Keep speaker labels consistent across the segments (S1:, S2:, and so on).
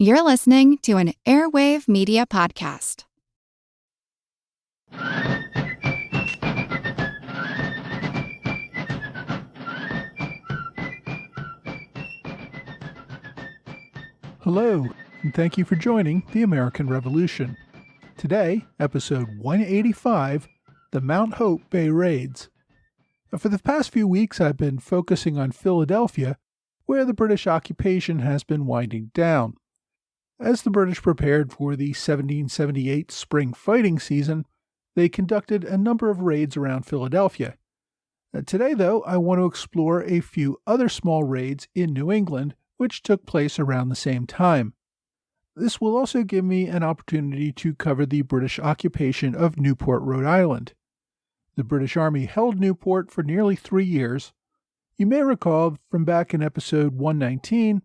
S1: You're listening to an Airwave Media Podcast.
S2: Hello, and thank you for joining the American Revolution. Today, episode 185, the Mount Hope Bay Raids. For the past few weeks, I've been focusing on Philadelphia, where the British occupation has been winding down. As the British prepared for the 1778 spring fighting season, they conducted a number of raids around Philadelphia. Today, though, I want to explore a few other small raids in New England, which took place around the same time. This will also give me an opportunity to cover the British occupation of Newport, Rhode Island. The British Army held Newport for nearly 3 years. You may recall from back in episode 119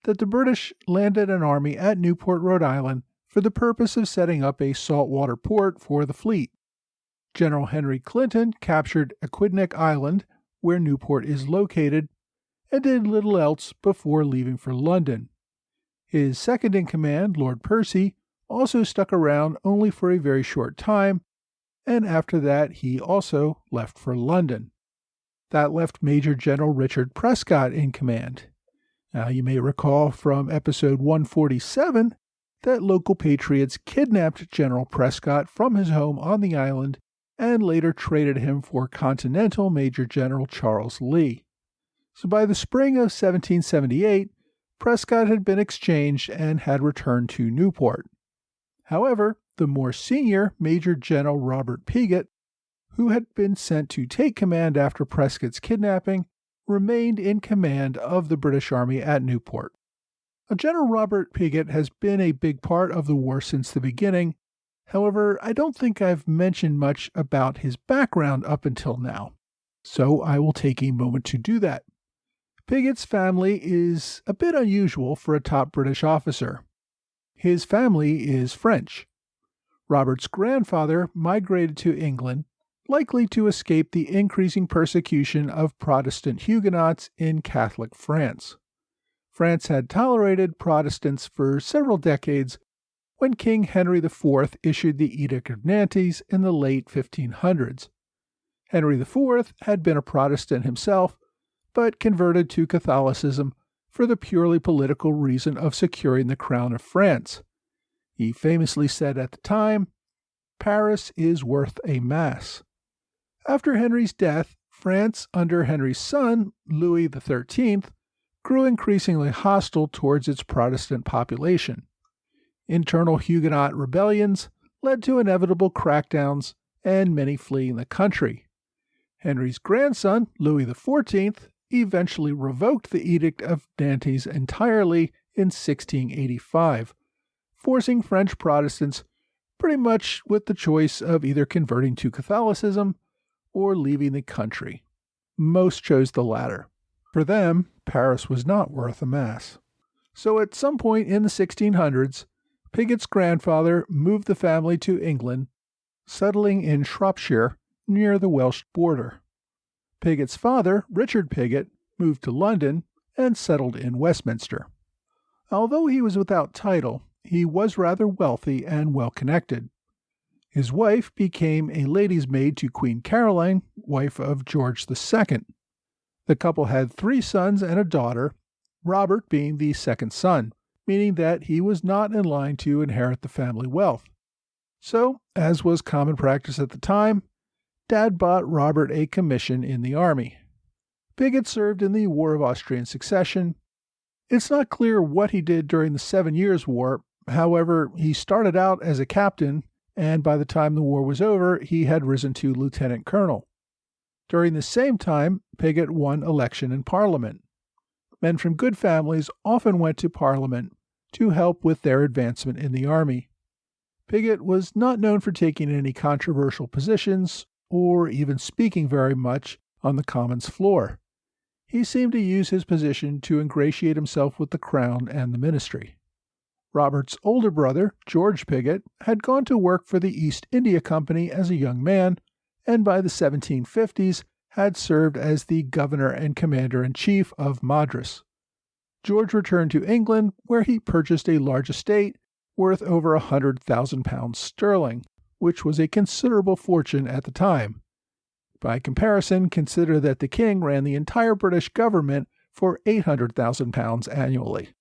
S2: that the British landed an army at Newport, Rhode Island for the purpose of setting up a saltwater port for the fleet. General Henry Clinton captured Aquidneck Island, where Newport is located, and did little else before leaving for London. His second-in-command, Lord Percy, also stuck around only for a very short time, and after that he also left for London. That left Major General Richard Prescott in command. Now, you may recall from episode 147 that local patriots kidnapped General Prescott from his home on the island and later traded him for Continental Major General Charles Lee. So by the spring of 1778, Prescott had been exchanged and had returned to Newport. However, the more senior Major General Robert Pigot, who had been sent to take command after Prescott's kidnapping, remained in command of the British Army at Newport. General Robert Pigot has been a big part of the war since the beginning. However, I don't think I've mentioned much about his background up until now, so I will take a moment to do that. Pigot's family is a bit unusual for a top British officer. His family is French. Robert's grandfather migrated to England, likely to escape the increasing persecution of Protestant Huguenots in Catholic France. France had tolerated Protestants for several decades when King Henry IV issued the Edict of Nantes in the late 1500s. Henry IV had been a Protestant himself, but converted to Catholicism for the purely political reason of securing the crown of France. He famously said at the time, "Paris is worth a mass." After Henry's death, France, under Henry's son, Louis XIII, grew increasingly hostile towards its Protestant population. Internal Huguenot rebellions led to inevitable crackdowns and many fleeing the country. Henry's grandson, Louis XIV, eventually revoked the Edict of Nantes entirely in 1685, forcing French Protestants pretty much with the choice of either converting to Catholicism or leaving the country. Most chose the latter. For them, Paris was not worth a mass. So at some point in the 1600s, Pigot's grandfather moved the family to England, settling in Shropshire near the Welsh border. Pigot's father, Richard Pigot, moved to London and settled in Westminster. Although he was without title, he was rather wealthy and well-connected. His wife became a lady's maid to Queen Caroline, wife of George II. The couple had 3 sons and a daughter, Robert being the second son, meaning that he was not in line to inherit the family wealth. So, as was common practice at the time, Dad bought Robert a commission in the army. Pigot served in the War of Austrian Succession. It's not clear what he did during the 7 Years' War. However, he started out as a captain, and by the time the war was over, he had risen to lieutenant colonel. During the same time, Pigot won election in Parliament. Men from good families often went to Parliament to help with their advancement in the army. Pigot was not known for taking any controversial positions or even speaking very much on the Commons floor. He seemed to use his position to ingratiate himself with the Crown and the ministry. Robert's older brother, George Pigot, had gone to work for the East India Company as a young man, and by the 1750s had served as the governor and commander-in-chief of Madras. George returned to England, where he purchased a large estate worth over £100,000 sterling, which was a considerable fortune at the time. By comparison, consider that the king ran the entire British government for £800,000 annually.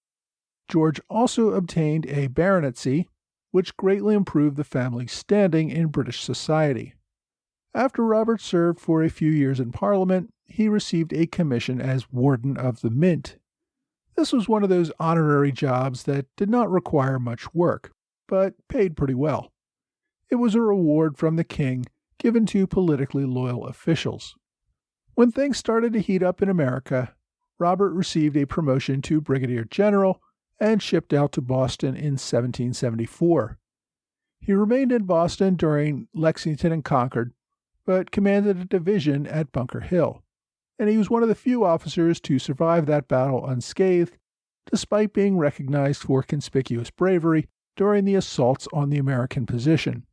S2: George also obtained a baronetcy, which greatly improved the family's standing in British society. After Robert served for a few years in Parliament, he received a commission as Warden of the Mint. This was one of those honorary jobs that did not require much work, but paid pretty well. It was a reward from the king given to politically loyal officials. When things started to heat up in America, Robert received a promotion to Brigadier General and shipped out to Boston in 1774. He remained in Boston during Lexington and Concord, but commanded a division at Bunker Hill, and he was one of the few officers to survive that battle unscathed, despite being recognized for conspicuous bravery during the assaults on the American position.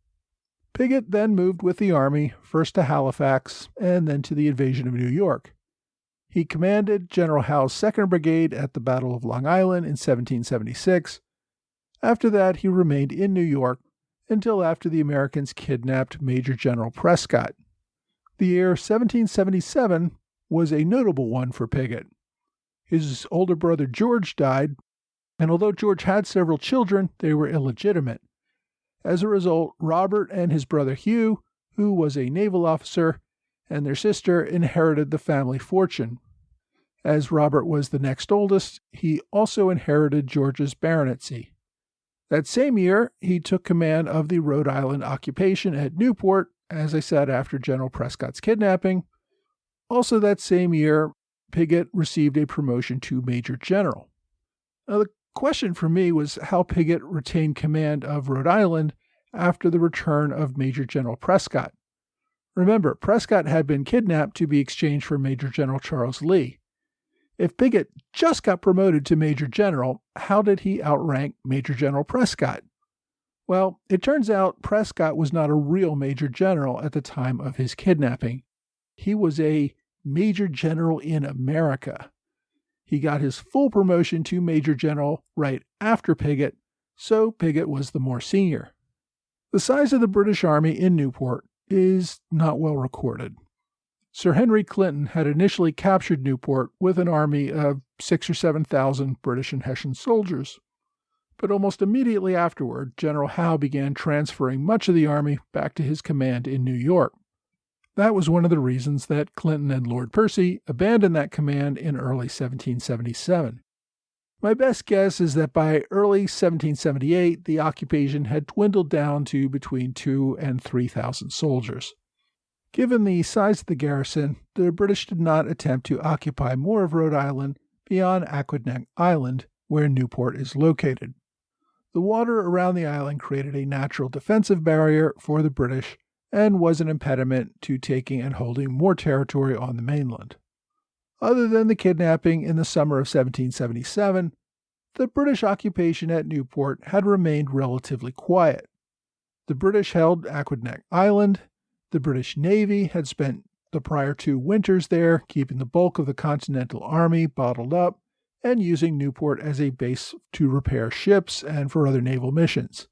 S2: Pigot then moved with the army, first to Halifax and then to the invasion of New York. He commanded General Howe's 2nd Brigade at the Battle of Long Island in 1776. After that, he remained in New York until after the Americans kidnapped Major General Prescott. The year 1777 was a notable one for Pigot. His older brother George died, and although George had several children, they were illegitimate. As a result, Robert and his brother Hugh, who was a naval officer, and their sister inherited the family fortune. As Robert was the next oldest, he also inherited George's baronetcy. That same year, he took command of the Rhode Island occupation at Newport, as I said, after General Prescott's kidnapping. Also that same year, Pigot received a promotion to Major General. Now, the question for me was how Pigot retained command of Rhode Island after the return of Major General Prescott. Remember, Prescott had been kidnapped to be exchanged for Major General Charles Lee. If Pigot just got promoted to Major General, how did he outrank Major General Prescott? Well, it turns out Prescott was not a real Major General at the time of his kidnapping. He was a Major General in America. He got his full promotion to Major General right after Pigot, so Pigot was the more senior. The size of the British Army in Newport is not well recorded. Sir Henry Clinton had initially captured Newport with an army of 6,000 or 7,000 British and Hessian soldiers. But almost immediately afterward, General Howe began transferring much of the army back to his command in New York. That was one of the reasons that Clinton and Lord Percy abandoned that command in early 1777. My best guess is that by early 1778, the occupation had dwindled down to between 2,000 and 3,000 soldiers. Given the size of the garrison, the British did not attempt to occupy more of Rhode Island beyond Aquidneck Island, where Newport is located. The water around the island created a natural defensive barrier for the British and was an impediment to taking and holding more territory on the mainland. Other than the kidnapping in the summer of 1777, the British occupation at Newport had remained relatively quiet. The British held Aquidneck Island. The British Navy had spent the prior 2 winters there, keeping the bulk of the Continental Army bottled up and using Newport as a base to repair ships and for other naval missions.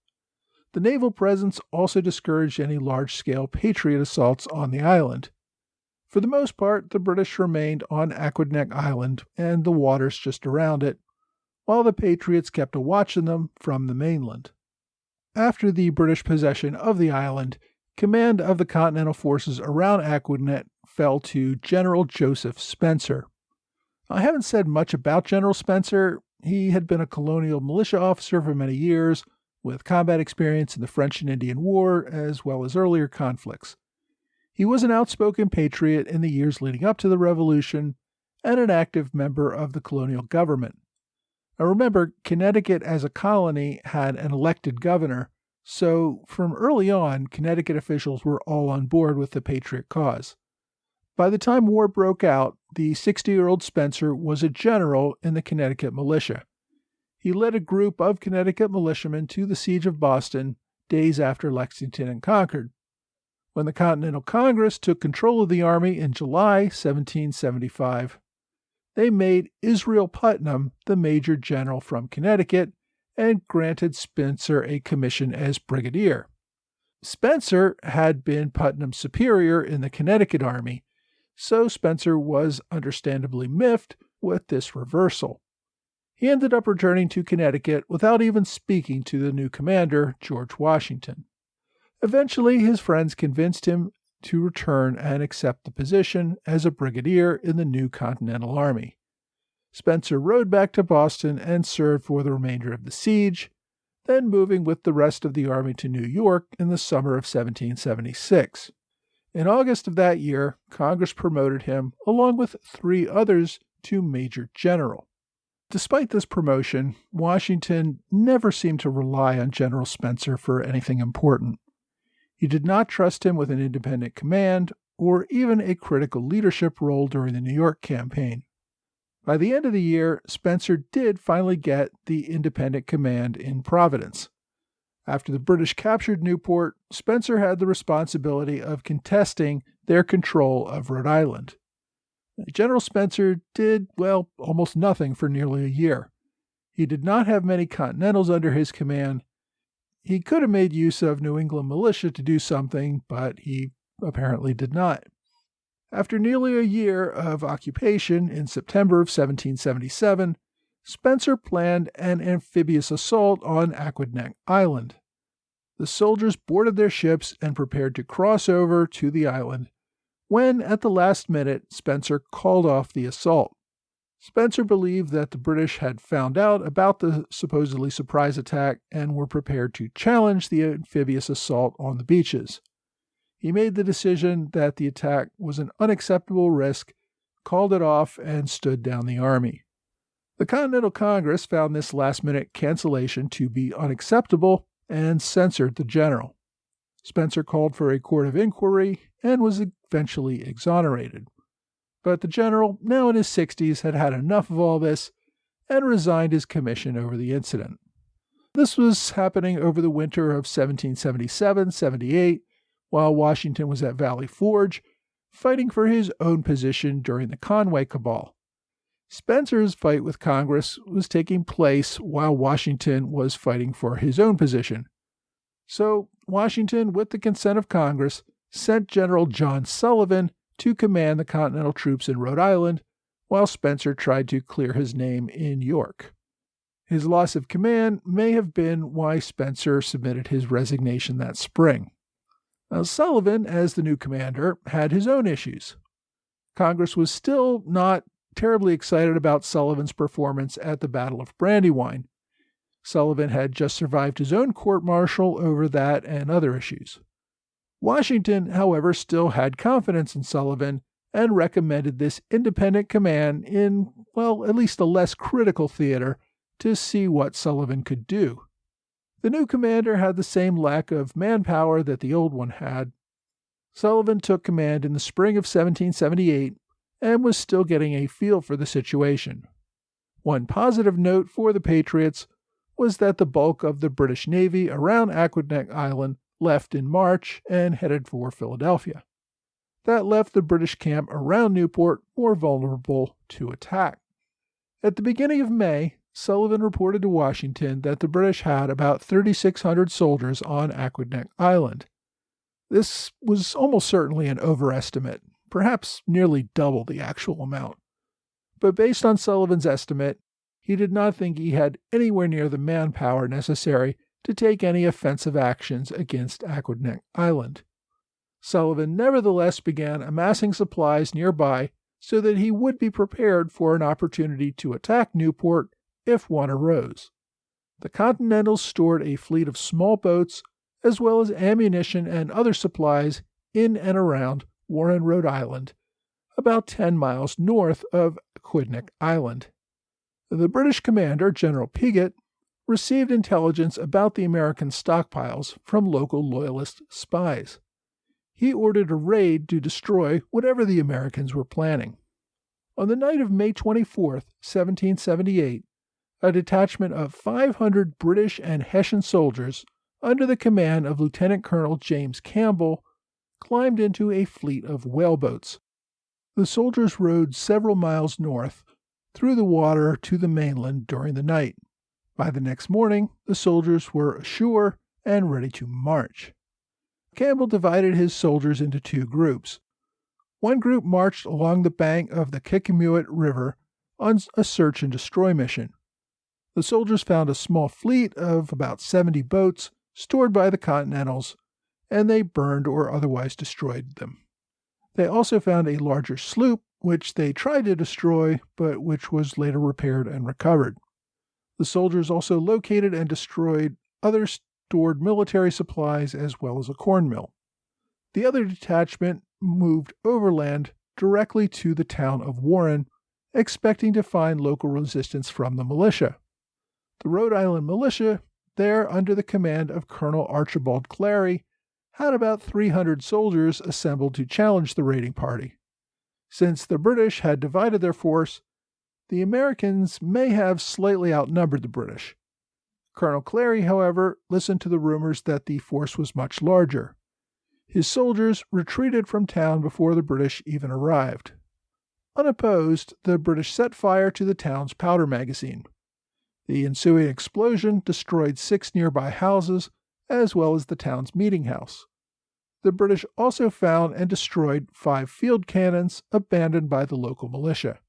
S2: The naval presence also discouraged any large-scale Patriot assaults on the island. For the most part, the British remained on Aquidneck Island and the waters just around it, while the Patriots kept a watch on them from the mainland. After the British possession of the island, command of the Continental forces around Aquidneck fell to General Joseph Spencer. I haven't said much about General Spencer. He had been a colonial militia officer for many years, with combat experience in the French and Indian War, as well as earlier conflicts. He was an outspoken patriot in the years leading up to the Revolution, and an active member of the colonial government. Now remember, Connecticut as a colony had an elected governor, so from early on, Connecticut officials were all on board with the Patriot cause. By the time war broke out, the 60-year-old Spencer was a general in the Connecticut militia. He led a group of Connecticut militiamen to the siege of Boston days after Lexington and Concord. When the Continental Congress took control of the army in July 1775, they made Israel Putnam the major general from Connecticut and granted Spencer a commission as brigadier. Spencer had been Putnam's superior in the Connecticut Army, so Spencer was understandably miffed with this reversal. He ended up returning to Connecticut without even speaking to the new commander, George Washington. Eventually, his friends convinced him to return and accept the position as a brigadier in the new Continental Army. Spencer rode back to Boston and served for the remainder of the siege, then moving with the rest of the army to New York in the summer of 1776. In August of that year, Congress promoted him, along with 3 others, to Major General. Despite this promotion, Washington never seemed to rely on General Spencer for anything important. He did not trust him with an independent command or even a critical leadership role during the New York campaign. By the end of the year, Spencer did finally get the independent command in Providence. After the British captured Newport, Spencer had the responsibility of contesting their control of Rhode Island. General Spencer did, almost nothing for nearly a year. He did not have many Continentals under his command. He could have made use of New England militia to do something, but he apparently did not. After nearly a year of occupation in September of 1777, Spencer planned an amphibious assault on Aquidneck Island. The soldiers boarded their ships and prepared to cross over to the island, when, at the last minute, Spencer called off the assault. Spencer believed that the British had found out about the supposedly surprise attack and were prepared to challenge the amphibious assault on the beaches. He made the decision that the attack was an unacceptable risk, called it off, and stood down the army. The Continental Congress found this last-minute cancellation to be unacceptable and censored the general. Spencer called for a court of inquiry and was eventually exonerated. But the general, now in his 60s, had had enough of all this and resigned his commission over the incident. This was happening over the winter of 1777-78, while Washington was at Valley Forge, fighting for his own position during the Conway Cabal. Spencer's fight with Congress was taking place while Washington was fighting for his own position. So Washington, with the consent of Congress, sent General John Sullivan to command the Continental troops in Rhode Island, while Spencer tried to clear his name in York. His loss of command may have been why Spencer submitted his resignation that spring. Now, Sullivan, as the new commander, had his own issues. Congress was still not terribly excited about Sullivan's performance at the Battle of Brandywine. Sullivan had just survived his own court-martial over that and other issues. Washington, however, still had confidence in Sullivan and recommended this independent command in, at least a less critical theater to see what Sullivan could do. The new commander had the same lack of manpower that the old one had. Sullivan took command in the spring of 1778 and was still getting a feel for the situation. One positive note for the Patriots was that the bulk of the British Navy around Aquidneck Island left in March and headed for Philadelphia. That left the British camp around Newport more vulnerable to attack. At the beginning of May, Sullivan reported to Washington that the British had about 3,600 soldiers on Aquidneck Island. This was almost certainly an overestimate, perhaps nearly double the actual amount. But based on Sullivan's estimate, he did not think he had anywhere near the manpower necessary to take any offensive actions against Aquidneck Island. Sullivan nevertheless began amassing supplies nearby so that he would be prepared for an opportunity to attack Newport if one arose. The Continentals stored a fleet of small boats as well as ammunition and other supplies in and around Warren, Rhode Island, about 10 miles north of Aquidneck Island. The British commander, General Pigot, received intelligence about the American stockpiles from local Loyalist spies. He ordered a raid to destroy whatever the Americans were planning. On the night of May 24, 1778, a detachment of 500 British and Hessian soldiers under the command of Lieutenant Colonel James Campbell climbed into a fleet of whaleboats. The soldiers rowed several miles north, through the water to the mainland during the night. By the next morning, the soldiers were ashore and ready to march. Campbell divided his soldiers into two groups. One group marched along the bank of the Kickamuit River on a search and destroy mission. The soldiers found a small fleet of about 70 boats stored by the Continentals, and they burned or otherwise destroyed them. They also found a larger sloop, which they tried to destroy, but which was later repaired and recovered. The soldiers also located and destroyed other stored military supplies as well as a corn mill. The other detachment moved overland directly to the town of Warren, expecting to find local resistance from the militia. The Rhode Island militia, there under the command of Colonel Archibald Clary, had about 300 soldiers assembled to challenge the raiding party. Since the British had divided their force, the Americans may have slightly outnumbered the British. Colonel Clary, however, listened to the rumors that the force was much larger. His soldiers retreated from town before the British even arrived. Unopposed, the British set fire to the town's powder magazine. The ensuing explosion destroyed 6 nearby houses, as well as the town's meeting house. The British also found and destroyed 5 field cannons abandoned by the local militia.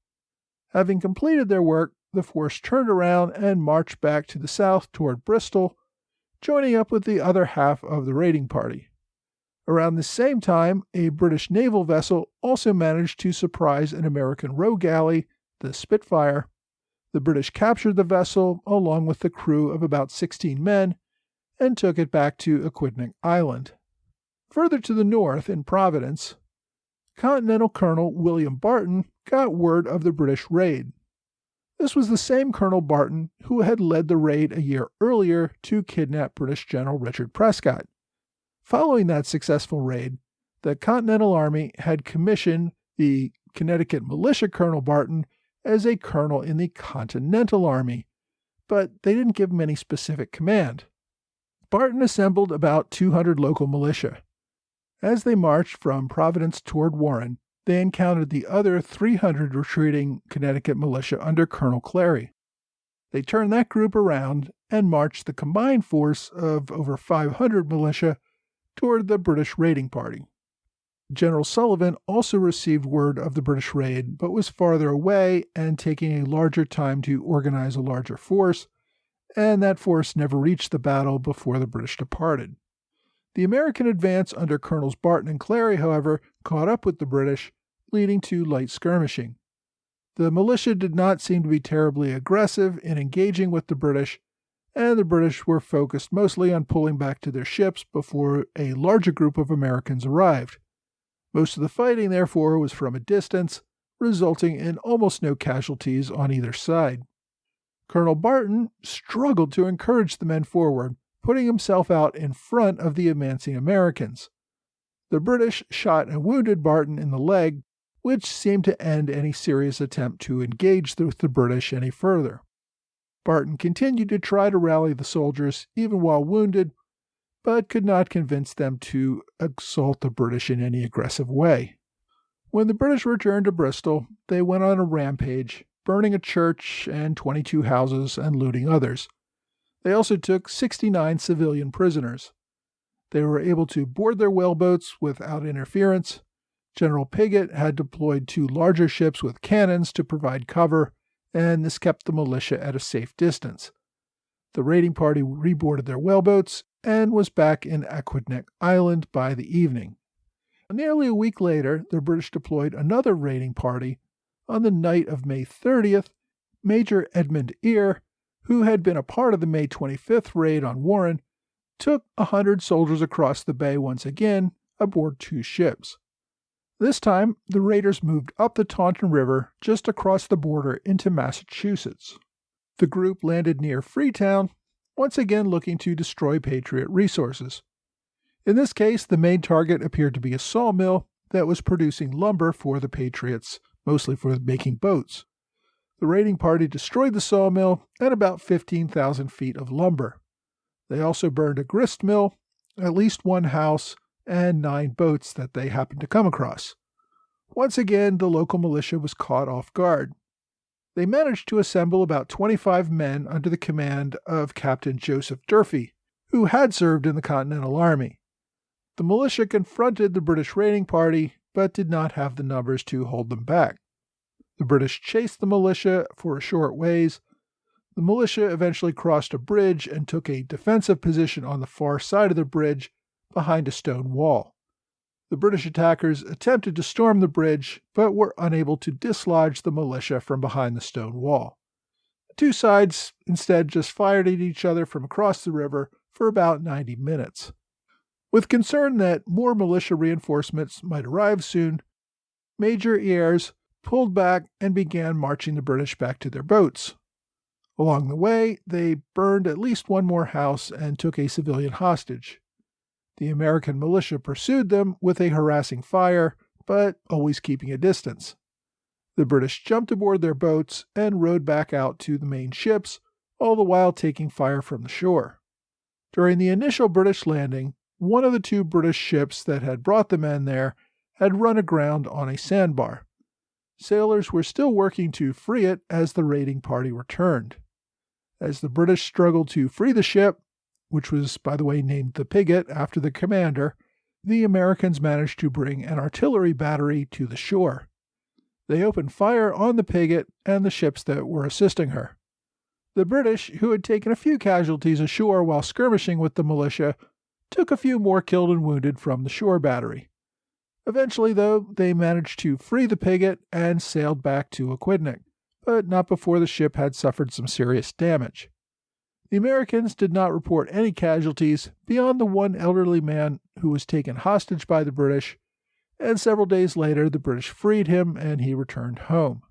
S2: Having completed their work, the force turned around and marched back to the south toward Bristol, joining up with the other half of the raiding party. Around the same time, a British naval vessel also managed to surprise an American row galley, the Spitfire. The British captured the vessel along with the crew of about 16 men and took it back to Aquidneck Island. Further to the north, in Providence, Continental Colonel William Barton got word of the British raid. This was the same Colonel Barton who had led the raid a year earlier to kidnap British General Richard Prescott. Following that successful raid, the Continental Army had commissioned the Connecticut militia Colonel Barton as a colonel in the Continental Army, but they didn't give him any specific command. Barton assembled about 200 local militia. As they marched from Providence toward Warren, they encountered the other 300 retreating Connecticut militia under Colonel Clary. They turned that group around and marched the combined force of over 500 militia toward the British raiding party. General Sullivan also received word of the British raid, but was farther away and taking a larger time to organize a larger force, and that force never reached the battle before the British departed. The American advance under Colonels Barton and Clary, however, caught up with the British, leading to light skirmishing. The militia did not seem to be terribly aggressive in engaging with the British, and the British were focused mostly on pulling back to their ships before a larger group of Americans arrived. Most of the fighting, therefore, was from a distance, resulting in almost no casualties on either side. Colonel Barton struggled to encourage the men forward, putting himself out in front of the advancing Americans. The British shot and wounded Barton in the leg, which seemed to end any serious attempt to engage with the British any further. Barton continued to try to rally the soldiers, even while wounded, but could not convince them to assault the British in any aggressive way. When the British returned to Bristol, they went on a rampage, burning a church and 22 houses and looting others. They also took 69 civilian prisoners. They were able to board their whaleboats without interference. General Pigot had deployed 2 larger ships with cannons to provide cover, and this kept the militia at a safe distance. The raiding party reboarded their whaleboats and was back in Aquidneck Island by the evening. Nearly a week later, the British deployed another raiding party. On the night of May 30th, Major Edmund Eyre, who had been a part of the May 25th raid on Warren, took 100 soldiers across the bay once again aboard 2 ships. This time, the raiders moved up the Taunton River just across the border into Massachusetts. The group landed near Freetown, once again looking to destroy Patriot resources. In this case, the main target appeared to be a sawmill that was producing lumber for the Patriots, mostly for making boats. The raiding party destroyed the sawmill and about 15,000 feet of lumber. They also burned a grist mill, at least 1 house, and 9 boats that they happened to come across. Once again, the local militia was caught off guard. They managed to assemble about 25 men under the command of Captain Joseph Durfee, who had served in the Continental Army. The militia confronted the British raiding party, but did not have the numbers to hold them back. The British chased the militia for a short ways. The militia eventually crossed a bridge and took a defensive position on the far side of the bridge behind a stone wall. The British attackers attempted to storm the bridge, but were unable to dislodge the militia from behind the stone wall. The two sides instead just fired at each other from across the river for about 90 minutes. With concern that more militia reinforcements might arrive soon, Major Ayres pulled back and began marching the British back to their boats. Along the way, they burned at least one more house and took a civilian hostage. The American militia pursued them with a harassing fire, but always keeping a distance. The British jumped aboard their boats and rowed back out to the main ships, all the while taking fire from the shore. During the initial British landing, one of the two British ships that had brought the men there had run aground on a sandbar. Sailors were still working to free it as the raiding party returned. As the British struggled to free the ship, which was, by the way, named the Pigot after the commander, the Americans managed to bring an artillery battery to the shore. They opened fire on the Pigot and the ships that were assisting her. The British, who had taken a few casualties ashore while skirmishing with the militia, took a few more killed and wounded from the shore battery. Eventually, though, they managed to free the Pigot and sailed back to Aquidneck, but not before the ship had suffered some serious damage. The Americans did not report any casualties beyond the one elderly man who was taken hostage by the British, and several days later the British freed him and he returned home.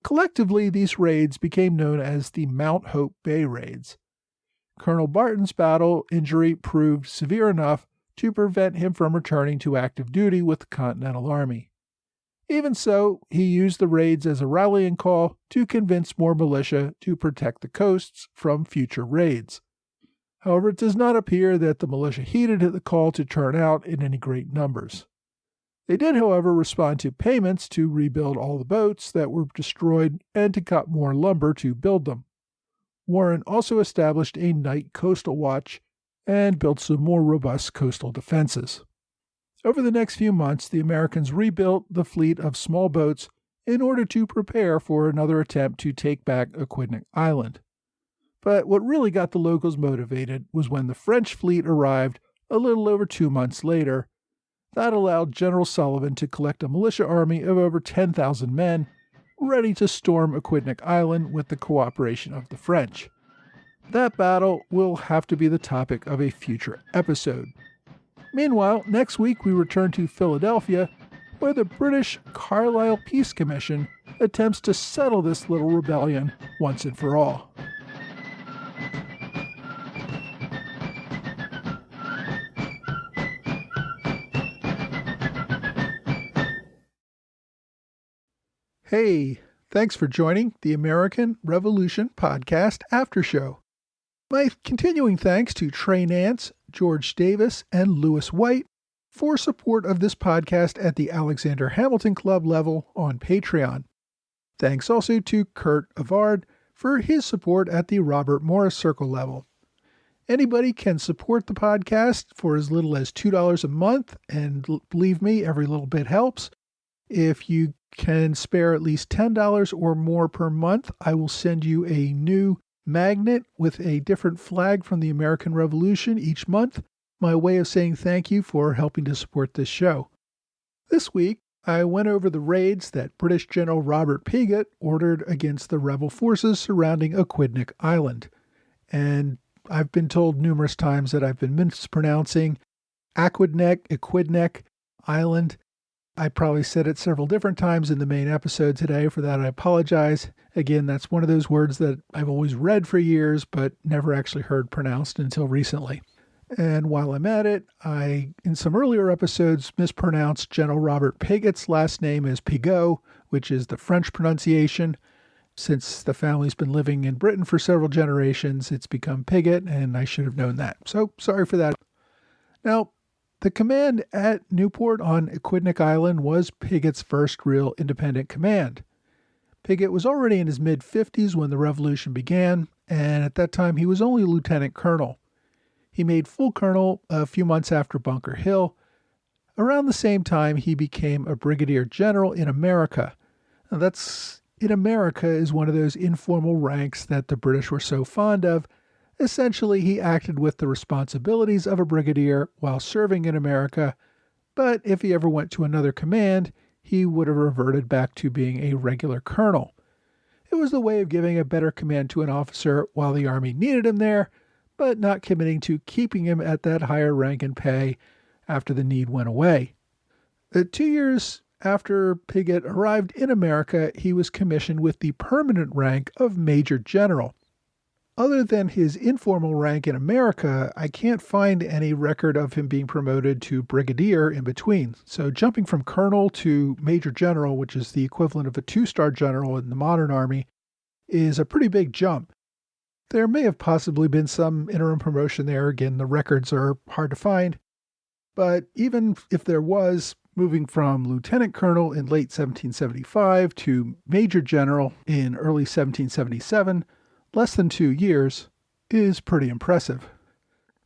S2: Collectively, these raids became known as the Mount Hope Bay Raids. Colonel Barton's battle injury proved severe enough to prevent him from returning to active duty with the Continental Army. Even so, he used the raids as a rallying call to convince more militia to protect the coasts from future raids. However, it does not appear that the militia heeded the call to turn out in any great numbers. They did, however, respond to payments to rebuild all the boats that were destroyed and to cut more lumber to build them. Warren also established a night coastal watch and built some more robust coastal defenses. Over the next few months, the Americans rebuilt the fleet of small boats in order to prepare for another attempt to take back Aquidneck Island. But what really got the locals motivated was when the French fleet arrived a little over 2 months later. That allowed General Sullivan to collect a militia army of over 10,000 men, ready to storm Aquidneck Island with the cooperation of the French. That battle will have to be the topic of a future episode. Meanwhile, next week we return to Philadelphia, where the British Carlisle Peace Commission attempts to settle this little rebellion once and for all. Hey, thanks for joining the American Revolution Podcast After Show. My continuing thanks to Trey Nance, George Davis, and Lewis White for support of this podcast at the Alexander Hamilton Club level on Patreon. Thanks also to Kurt Avard for his support at the Robert Morris Circle level. Anybody can support the podcast for as little as $2 a month, and believe me, every little bit helps. If you can spare at least $10 or more per month, I will send you a new magnet with a different flag from the American Revolution each month, my way of saying thank you for helping to support this show. This week, I went over the raids that British General Robert Pigot ordered against the rebel forces surrounding Aquidneck Island. And I've been told numerous times that I've been mispronouncing Aquidneck Island. I probably said it several different times in the main episode today. For that, I apologize. Again, that's one of those words that I've always read for years, but never actually heard pronounced until recently. And while I'm at it, I, in some earlier episodes, mispronounced General Robert Pigot's last name as Pigot, which is the French pronunciation. Since the family's been living in Britain for several generations, it's become Pigot, and I should have known that. So, sorry for that. Now, the command at Newport on Aquidneck Island was Pigot's first real independent command. Pigot was already in his mid-50s when the Revolution began, and at that time he was only lieutenant colonel. He made full colonel a few months after Bunker Hill. Around the same time, he became a brigadier general in America. Now in America is one of those informal ranks that the British were so fond of. Essentially, he acted with the responsibilities of a brigadier while serving in America, but if he ever went to another command, he would have reverted back to being a regular colonel. It was the way of giving a better command to an officer while the Army needed him there, but not committing to keeping him at that higher rank and pay after the need went away. 2 years after Pigot arrived in America, he was commissioned with the permanent rank of Major General. Other than his informal rank in America, I can't find any record of him being promoted to brigadier in between. So jumping from colonel to major general, which is the equivalent of a 2-star general in the modern army, is a pretty big jump. There may have possibly been some interim promotion there. Again, the records are hard to find. But even if there was, moving from lieutenant colonel in late 1775 to major general in early 1777, less than 2 years, is pretty impressive.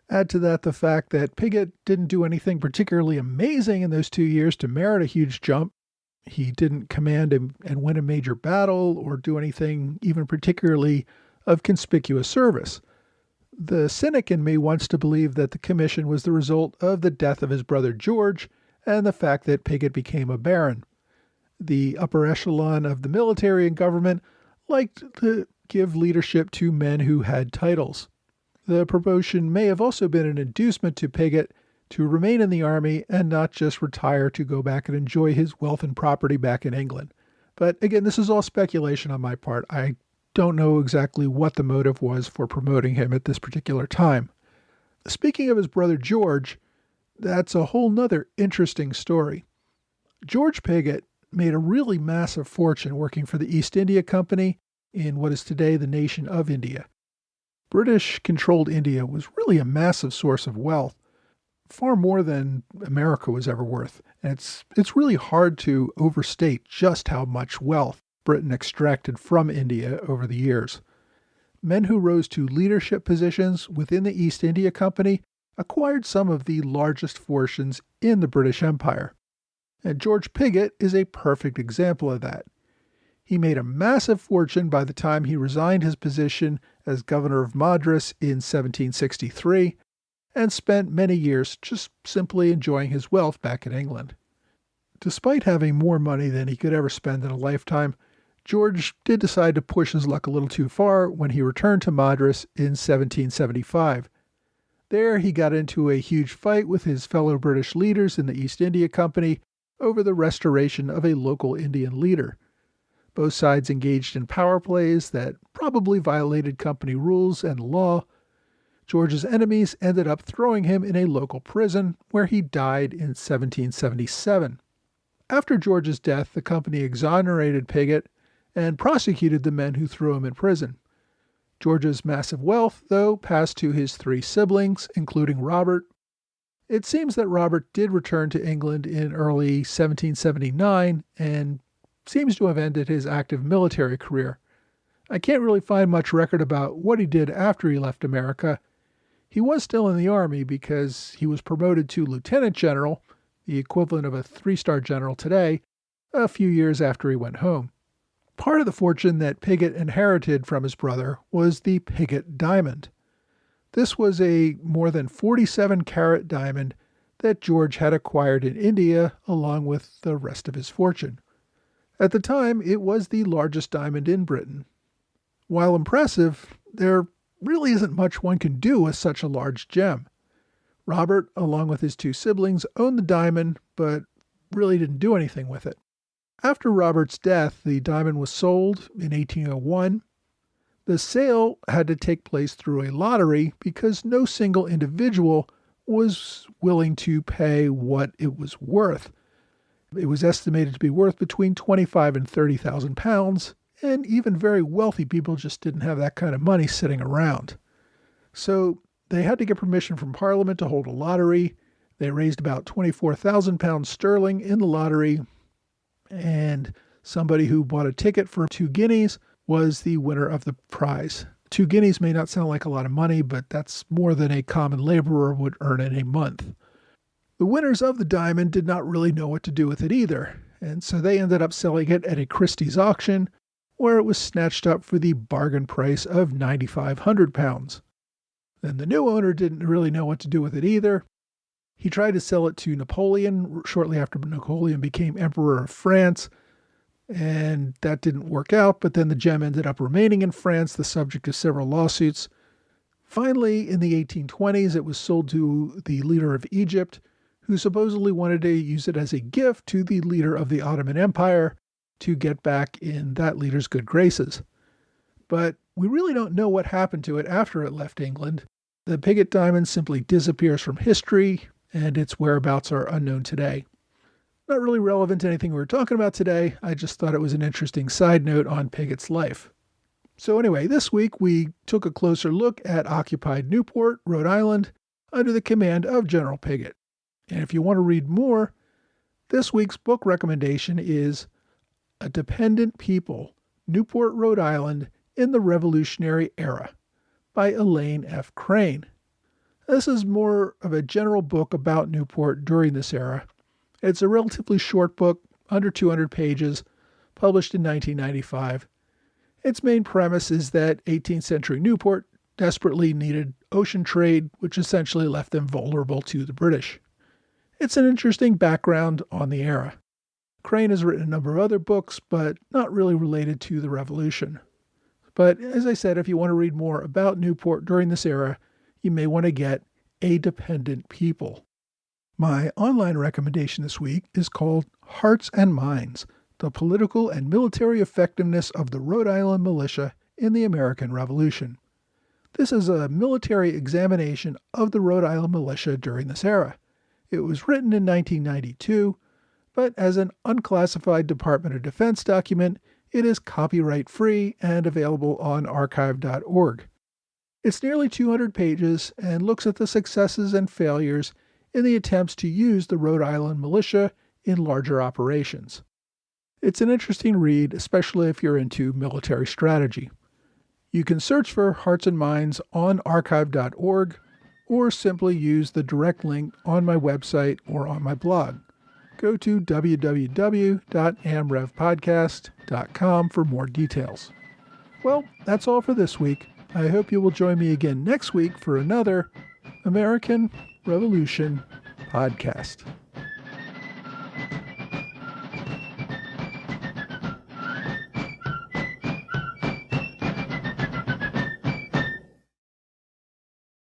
S2: Add to that the fact that Pigot didn't do anything particularly amazing in those 2 years to merit a huge jump. He didn't command and win a major battle or do anything even particularly of conspicuous service. The cynic in me wants to believe that the commission was the result of the death of his brother George and the fact that Pigot became a baron. The upper echelon of the military and government liked to give leadership to men who had titles. The promotion may have also been an inducement to Pigot to remain in the army and not just retire to go back and enjoy his wealth and property back in England. But again, this is all speculation on my part. I don't know exactly what the motive was for promoting him at this particular time. Speaking of his brother George, that's a whole nother interesting story. George Pigot made a really massive fortune working for the East India Company in what is today the nation of India. British-controlled India was really a massive source of wealth, far more than America was ever worth. And it's really hard to overstate just how much wealth Britain extracted from India over the years. Men who rose to leadership positions within the East India Company acquired some of the largest fortunes in the British Empire. And George Pigot is a perfect example of that. He made a massive fortune by the time he resigned his position as governor of Madras in 1763 and spent many years just simply enjoying his wealth back in England. Despite having more money than he could ever spend in a lifetime, George did decide to push his luck a little too far when he returned to Madras in 1775. There he got into a huge fight with his fellow British leaders in the East India Company over the restoration of a local Indian leader. Both sides engaged in power plays that probably violated company rules and law. George's enemies ended up throwing him in a local prison, where he died in 1777. After George's death, the company exonerated Pigot and prosecuted the men who threw him in prison. George's massive wealth, though, passed to his 3 siblings, including Robert. It seems that Robert did return to England in early 1779 and seems to have ended his active military career. I can't really find much record about what he did after he left America. He was still in the Army because he was promoted to lieutenant general, the equivalent of a 3-star general today, a few years after he went home. Part of the fortune that Pigot inherited from his brother was the Pigot diamond. This was a more than 47-carat diamond that George had acquired in India along with the rest of his fortune. At the time, it was the largest diamond in Britain. While impressive, there really isn't much one can do with such a large gem. Robert, along with his 2 siblings, owned the diamond, but really didn't do anything with it. After Robert's death, the diamond was sold in 1801. The sale had to take place through a lottery because no single individual was willing to pay what it was worth. It was estimated to be worth between 25 and 30,000 pounds, and even very wealthy people just didn't have that kind of money sitting around. So they had to get permission from Parliament to hold a lottery. They raised about 24,000 pounds sterling in the lottery, and somebody who bought a ticket for 2 guineas was the winner of the prize. 2 guineas may not sound like a lot of money, but that's more than a common laborer would earn in a month. The winners of the diamond did not really know what to do with it either, and so they ended up selling it at a Christie's auction, where it was snatched up for the bargain price of £9,500. Then the new owner didn't really know what to do with it either. He tried to sell it to Napoleon shortly after Napoleon became Emperor of France, and that didn't work out, but then the gem ended up remaining in France, the subject of several lawsuits. Finally, in the 1820s, it was sold to the leader of Egypt, who supposedly wanted to use it as a gift to the leader of the Ottoman Empire to get back in that leader's good graces. But we really don't know what happened to it after it left England. The Pigot diamond simply disappears from history, and its whereabouts are unknown today. Not really relevant to anything we were talking about today. I just thought it was an interesting side note on Pigot's life. So anyway, this week we took a closer look at occupied Newport, Rhode Island, under the command of General Pigot. And if you want to read more, this week's book recommendation is A Dependent People, Newport, Rhode Island in the Revolutionary Era by Elaine F. Crane. This is more of a general book about Newport during this era. It's a relatively short book, under 200 pages, published in 1995. Its main premise is that 18th century Newport desperately needed ocean trade, which essentially left them vulnerable to the British. It's an interesting background on the era. Crane has written a number of other books, but not really related to the Revolution. But as I said, if you want to read more about Newport during this era, you may want to get A Dependent People. My online recommendation this week is called Hearts and Minds, the Political and Military Effectiveness of the Rhode Island Militia in the American Revolution. This is a military examination of the Rhode Island militia during this era. It was written in 1992, but as an unclassified Department of Defense document, it is copyright-free and available on archive.org. It's nearly 200 pages and looks at the successes and failures in the attempts to use the Rhode Island militia in larger operations. It's an interesting read, especially if you're into military strategy. You can search for Hearts and Minds on archive.org or simply use the direct link on my website or on my blog. Go to www.amrevpodcast.com for more details. Well, that's all for this week. I hope you will join me again next week for another American Revolution podcast.